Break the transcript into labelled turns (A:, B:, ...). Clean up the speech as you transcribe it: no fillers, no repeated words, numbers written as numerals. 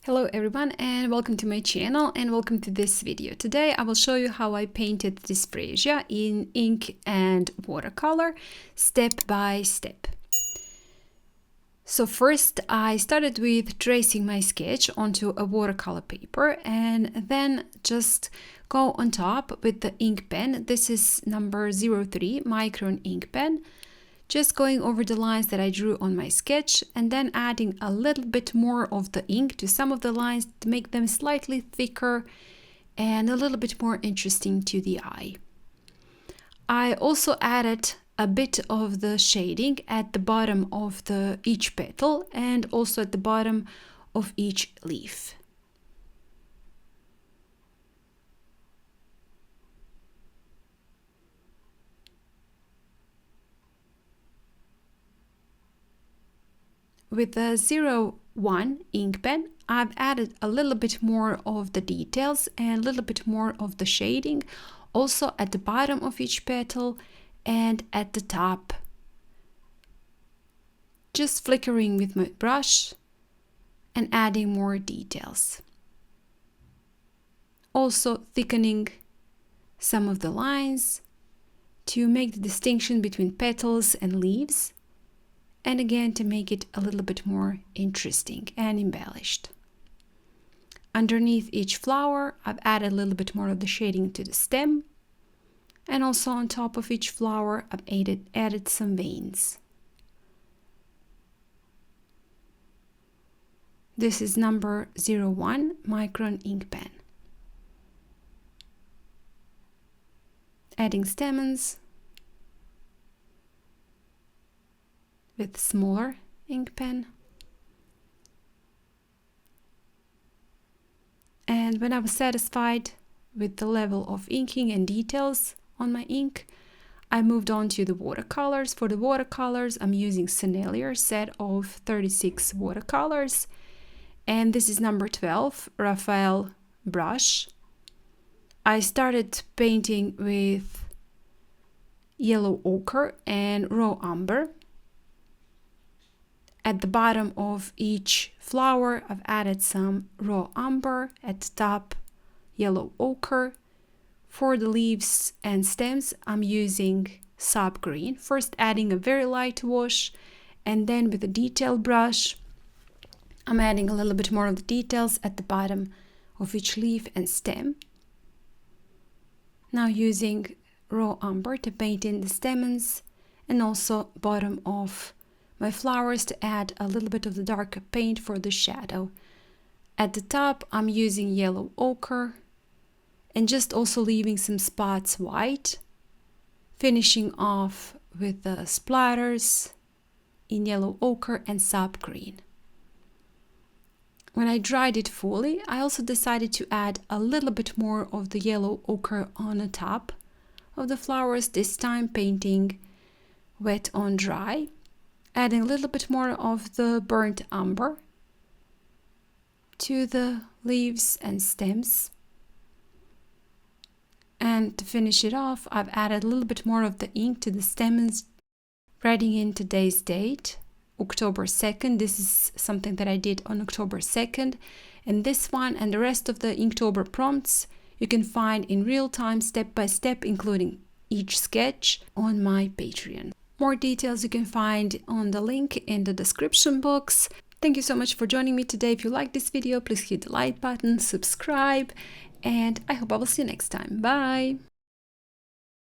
A: Hello everyone and welcome to my channel and welcome to this video. Today I will show you how I painted this freesia in ink and watercolor step by step. So first I started with tracing my sketch onto a watercolor paper and then just go on top with the ink pen. This is number 03 Micron ink pen. Just going over the lines that I drew on my sketch and then adding a little bit more of the ink to some of the lines to make them slightly thicker and a little bit more interesting to the eye. I also added a bit of the shading at the bottom of each petal and also at the bottom of each leaf. With the 01 ink pen, I've added a little bit more of the details and a little bit more of the shading, also at the bottom of each petal and at the top. Just flickering with my brush and adding more details. Also thickening some of the lines to make the distinction between petals and leaves. And again, to make it a little bit more interesting and embellished. Underneath each flower, I've added a little bit more of the shading to the stem. And also on top of each flower, I've added some veins. This is number 01 Micron ink pen. Adding stamens with smaller ink pen. And when I was satisfied with the level of inking and details on my ink, I moved on to the watercolors. For the watercolors, I'm using Sennelier set of 36 watercolors. And this is number 12, Raphael brush. I started painting with yellow ochre and raw umber. At the bottom of each flower, I've added some raw umber. At the top, yellow ochre. For the leaves and stems, I'm using sap green. First adding a very light wash, and then with a detail brush, I'm adding a little bit more of the details at the bottom of each leaf and stem. Now using raw umber to paint in the stamens and also bottom of my flowers to add a little bit of the darker paint for the shadow. At the top, I'm using yellow ochre and just also leaving some spots white, finishing off with the splatters in yellow ochre and sap green. When I dried it fully, I also decided to add a little bit more of the yellow ochre on the top of the flowers, this time painting wet on dry. Adding a little bit more of the burnt umber to the leaves and stems. And to finish it off, I've added a little bit more of the ink to the stems, writing in today's date, October 2nd. This is something that I did on October 2nd. And this one and the rest of the Inktober prompts you can find in real time, step by step, including each sketch on my Patreon. More details you can find on the link in the description box. Thank you so much for joining me today. If you like this video, please hit the like button, subscribe, and I hope I will see you next time. Bye!